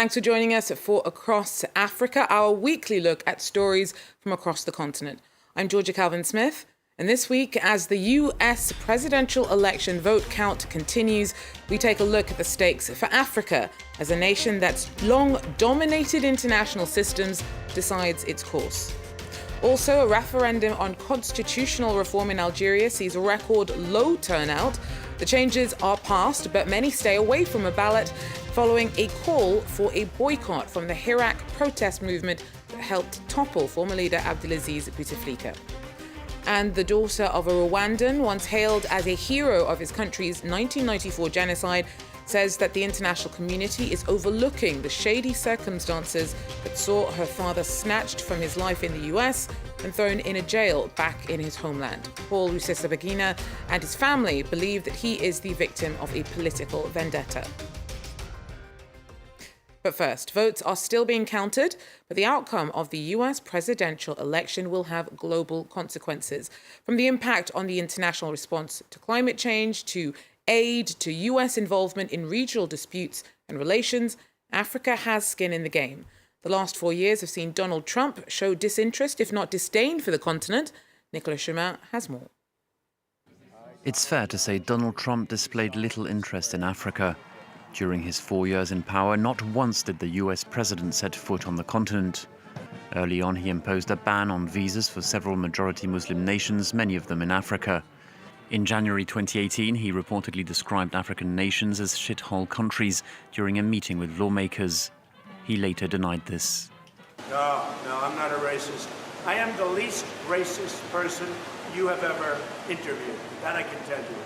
Thanks for joining us for Across Africa, our weekly look at stories from across the continent. I'm Georgia Calvin-Smith, and this week, as the US presidential election vote count continues, we take a look at the stakes for Africa as a nation that's long dominated international systems decides its course. Also, a referendum on constitutional reform in Algeria sees a record low turnout. The changes are passed, but many stay away from a ballot following a call for a boycott from the Hirak protest movement that helped topple former leader Abdelaziz Bouteflika. And the daughter of a Rwandan, once hailed as a hero of his country's 1994 genocide, says that the international community is overlooking the shady circumstances that saw her father snatched from his life in the US and thrown in a jail back in his homeland. Paul Rusesabagina and his family believe that he is the victim of a political vendetta. But first, votes are still being counted, but the outcome of the US presidential election will have global consequences. From the impact on the international response to climate change, to aid, to US involvement in regional disputes and relations, Africa has skin in the game. The last 4 years have seen Donald Trump show disinterest, if not disdain, for the continent. Nicolas Chemin has more. It's fair to say Donald Trump displayed little interest in Africa. During his 4 years in power, not once did the US president set foot on the continent. Early on, he imposed a ban on visas for several majority Muslim nations, many of them in Africa. In January 2018, he reportedly described African nations as shithole countries during a meeting with lawmakers. He later denied this. No, I'm not a racist. I am the least racist person you have ever interviewed. That I can tell you.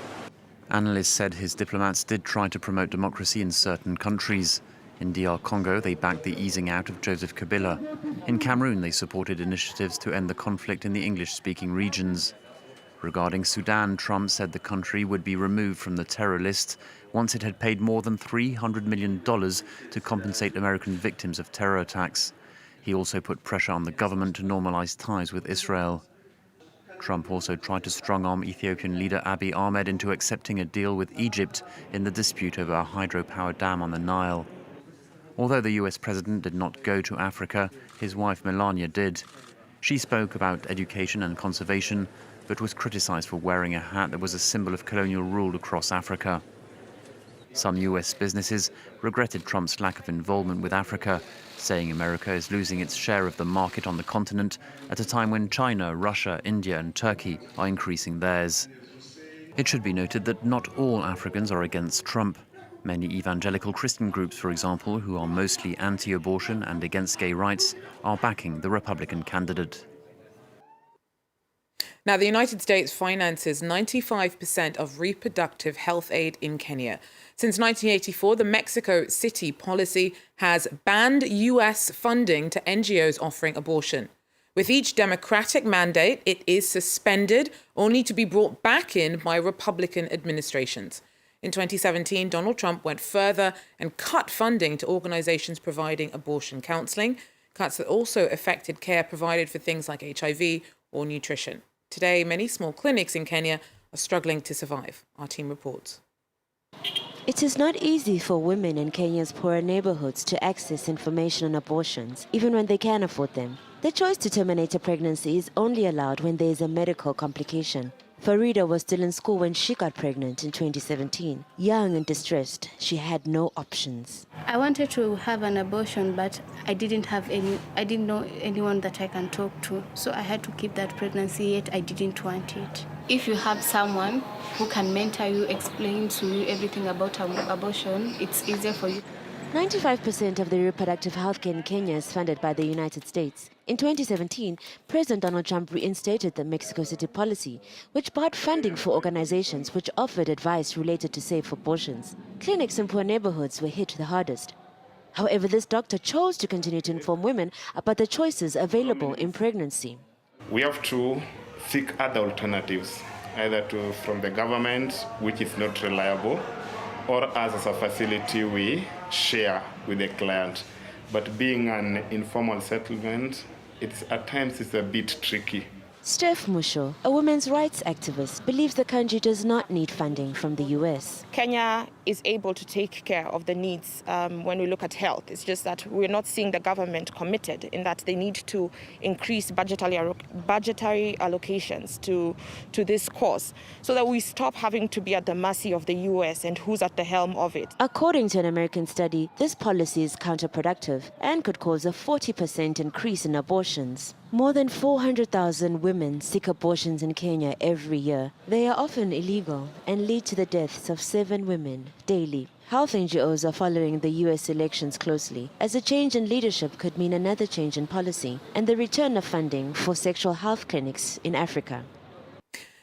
Analysts said his diplomats did try to promote democracy in certain countries. In DR Congo, they backed the easing out of Joseph Kabila. In Cameroon, they supported initiatives to end the conflict in the English-speaking regions. Regarding Sudan, Trump said the country would be removed from the terror list once it had paid more than $300 million to compensate American victims of terror attacks. He also put pressure on the government to normalize ties with Israel. Trump also tried to strong-arm Ethiopian leader Abiy Ahmed into accepting a deal with Egypt in the dispute over a hydropower dam on the Nile. Although the US president did not go to Africa, his wife Melania did. She spoke about education and conservation, but was criticized for wearing a hat that was a symbol of colonial rule across Africa. Some US businesses regretted Trump's lack of involvement with Africa, saying America is losing its share of the market on the continent at a time when China, Russia, India and Turkey are increasing theirs. It should be noted that not all Africans are against Trump. Many evangelical Christian groups, for example, who are mostly anti-abortion and against gay rights, are backing the Republican candidate. Now, the United States finances 95% of reproductive health aid in Kenya. Since 1984, the Mexico City policy has banned US funding to NGOs offering abortion. With each Democratic mandate, it is suspended, only to be brought back in by Republican administrations. In 2017, Donald Trump went further and cut funding to organizations providing abortion counseling, cuts that also affected care provided for things like HIV or nutrition. Today, many small clinics in Kenya are struggling to survive. Our team reports. It is not easy for women in Kenya's poorer neighborhoods to access information on abortions, even when they can afford them. The choice to terminate a pregnancy is only allowed when there is a medical complication. Farida was still in school when she got pregnant in 2017. Young and distressed, she had no options. I wanted to have an abortion, but I didn't know anyone that I can talk to. So I had to keep that pregnancy, yet I didn't want it. If you have someone who can mentor you, explain to you everything about abortion, it's easier for you. 95% of the reproductive health care in Kenya is funded by the United States. In 2017, President Donald Trump reinstated the Mexico City policy, which barred funding for organizations which offered advice related to safe abortions. Clinics in poor neighborhoods were hit the hardest. However, this doctor chose to continue to inform women about the choices available in pregnancy. We have to seek other alternatives, either from the government, which is not reliable, or as a facility we share with the client. But being an informal settlement, at times it's a bit tricky. Steph Musho, a women's rights activist, believes the country does not need funding from the US. Kenya is able to take care of the needs when we look at health. It's just that we're not seeing the government committed in that they need to increase budgetary allocations to this cause so that we stop having to be at the mercy of the US and who's at the helm of it. According to an American study, this policy is counterproductive and could cause a 40% increase in abortions. More than 400,000 women seek abortions in Kenya every year. They are often illegal and lead to the deaths of 7 women daily. Health NGOs are following the US elections closely, as a change in leadership could mean another change in policy and the return of funding for sexual health clinics in Africa.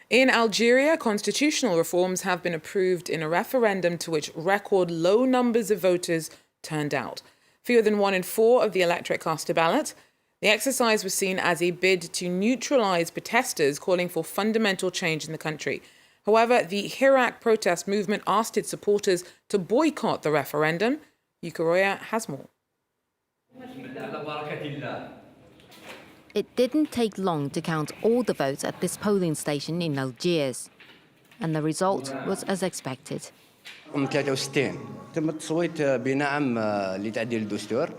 In Algeria, constitutional reforms have been approved in a referendum to which record low numbers of voters turned out. Fewer than 1 in 4 of the electorate cast a ballot. The exercise was seen as a bid to neutralize protesters calling for fundamental change in the country. However, the Hirak protest movement asked its supporters to boycott the referendum. Yukaroya has more. It didn't take long to count all the votes at this polling station in Algiers, and the result was as expected. 63 تم التصويت بنعم لتعديل الدستور.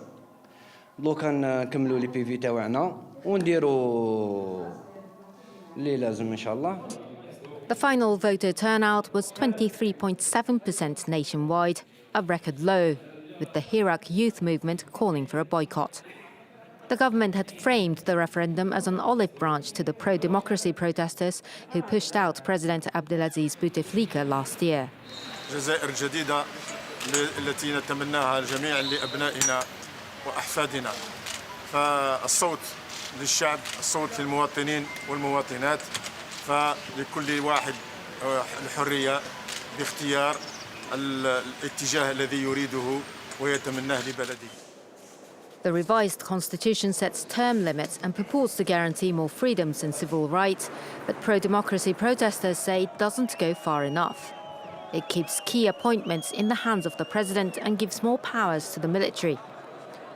دوكا نكملوا لي بي في تاعنا ونديروا اللي لازم ان شاء الله. The final voter turnout was 23.7% nationwide, a record low, with the Hirak youth movement calling for a boycott. The government had framed the referendum as an olive branch to the pro-democracy protesters who pushed out President Abdelaziz Bouteflika last year. جزائر جديدة التي نتمناها الجميع لأبنائنا وأحفادنا. فالصوت للشعب، الصوت للمواطنين والمواطنات، فلكل واحد الحرية باختيار الاتجاه الذي يريده ويتمناه لبلده. The revised constitution sets term limits and purports to guarantee more freedoms and civil rights, but pro-democracy protesters say it doesn't go far enough. It keeps key appointments in the hands of the president and gives more powers to the military.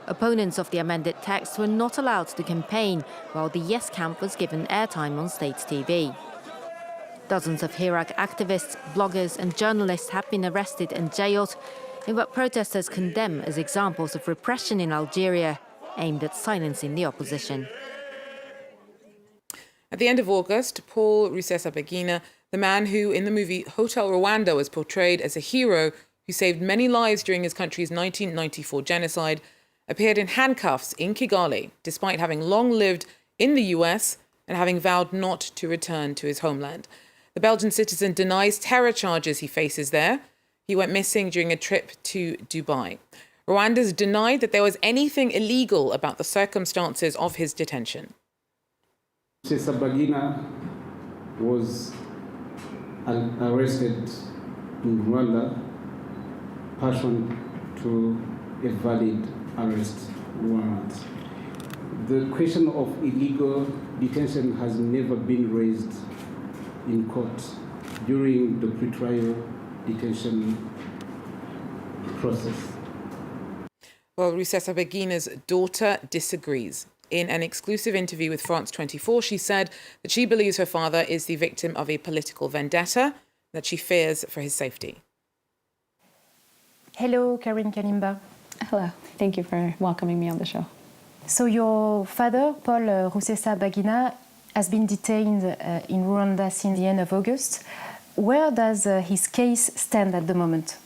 Opponents of the amended text were not allowed to campaign, while the Yes camp was given airtime on state TV. Dozens of Hirak activists, bloggers and journalists have been arrested and jailed in what protesters condemn as examples of repression in Algeria aimed at silencing the opposition. At the end of August, Paul Rusesabagina, the man who in the movie Hotel Rwanda was portrayed as a hero who saved many lives during his country's 1994 genocide, appeared in handcuffs in Kigali, despite having long lived in the US and having vowed not to return to his homeland. The Belgian citizen denies terror charges he faces there. He went missing during a trip to Dubai. Rwandans denied that there was anything illegal about the circumstances of his detention. Rusesabagina was arrested in Rwanda pursuant to a valid arrest warrant. The question of illegal detention has never been raised in court during the pretrial detention process. Well, Rusesabagina's daughter disagrees. In an exclusive interview with France 24, she said that she believes her father is the victim of a political vendetta, that she fears for his safety. Hello, Karine Kalimba. Hello. Thank you for welcoming me on the show. So your father, Paul Rusesabagina, has been detained in Rwanda since the end of August. Where does his case stand at the moment?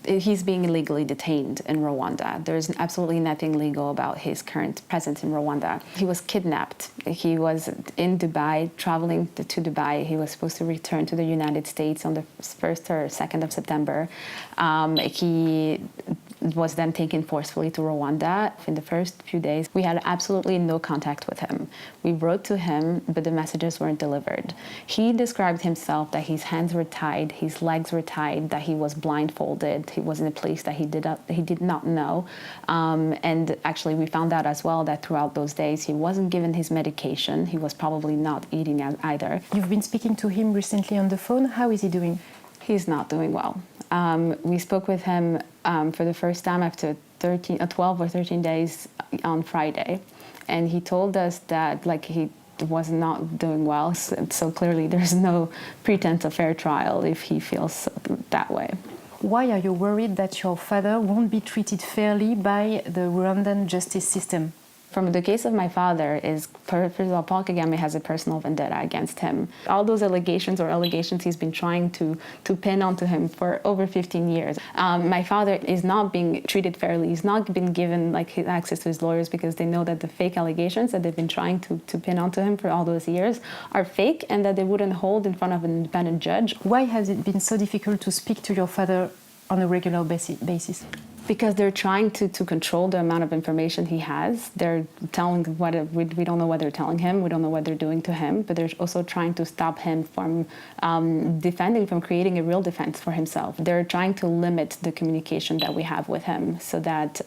He's being illegally detained in Rwanda. There's absolutely nothing legal about his current presence in Rwanda. He was kidnapped. He was in Dubai, traveling to Dubai. He was supposed to return to the United States on the 1st or 2nd of September. He was then taken forcefully to Rwanda. In the first few days, we had absolutely no contact with him. We wrote to him, but the messages weren't delivered. He described himself that his hands were tied, his legs were tied, that he was blindfolded. He was in a place that he did not know. And actually, we found out as well that throughout those days, he wasn't given his medication. He was probably not eating either. You've been speaking to him recently on the phone. How is he doing? He's not doing well. We spoke with him for the first time after 12 or 13 days on Friday. And he told us that was not doing well. So clearly there's no pretense of fair trial if he feels that way. Why are you worried that your father won't be treated fairly by the Rwandan justice system? From the case of my father is, first of all, Paul Kagame has a personal vendetta against him. All those allegations he's been trying to pin onto him for over 15 years. My father is not being treated fairly. He's not been given his access to his lawyers because they know that the fake allegations that they've been trying to pin onto him for all those years are fake and that they wouldn't hold in front of an independent judge. Why has it been so difficult to speak to your father on a regular basis? Because they're trying to control the amount of information he has. They're telling we don't know what they're telling him, we don't know what they're doing to him, but they're also trying to stop him from from creating a real defense for himself. They're trying to limit the communication that we have with him so that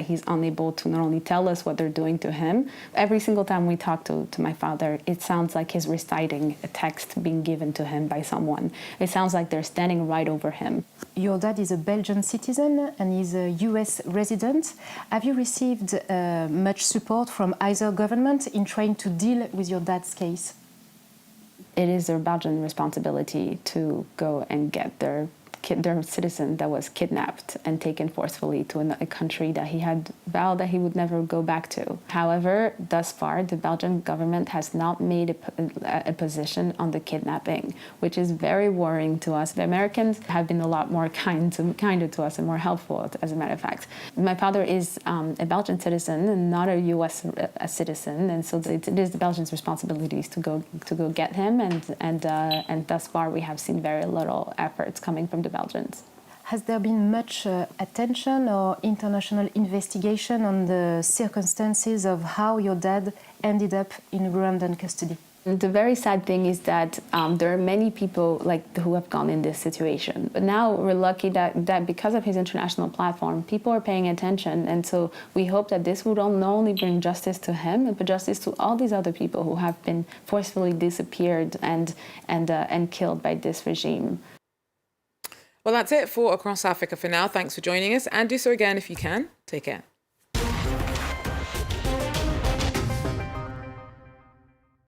he's unable to not only tell us what they're doing to him. Every single time we talk to my father, it sounds like he's reciting a text being given to him by someone. It sounds like they're standing right over him. Your dad is a Belgian citizen and he's a US resident. Have you received much support from either government in trying to deal with your dad's case? It is their Belgian responsibility to go and get their citizen that was kidnapped and taken forcefully to a country that he had vowed that he would never go back to. However, thus far, the Belgian government has not made a position on the kidnapping, which is very worrying to us. The Americans have been a lot more kinder to us and more helpful, as a matter of fact. My father is a Belgian citizen and not a US citizen, and so it is the Belgians' responsibilities to go get him. And thus far, we have seen very little efforts coming from the Belgians. Has there been much attention or international investigation on the circumstances of how your dad ended up in Rwandan custody? The very sad thing is that there are many people who have gone in this situation. But now we're lucky that because of his international platform, people are paying attention. And so we hope that this would not only bring justice to him, but justice to all these other people who have been forcefully disappeared and killed by this regime. Well, that's it for Across Africa for now. Thanks for joining us, and do so again if you can. Take care.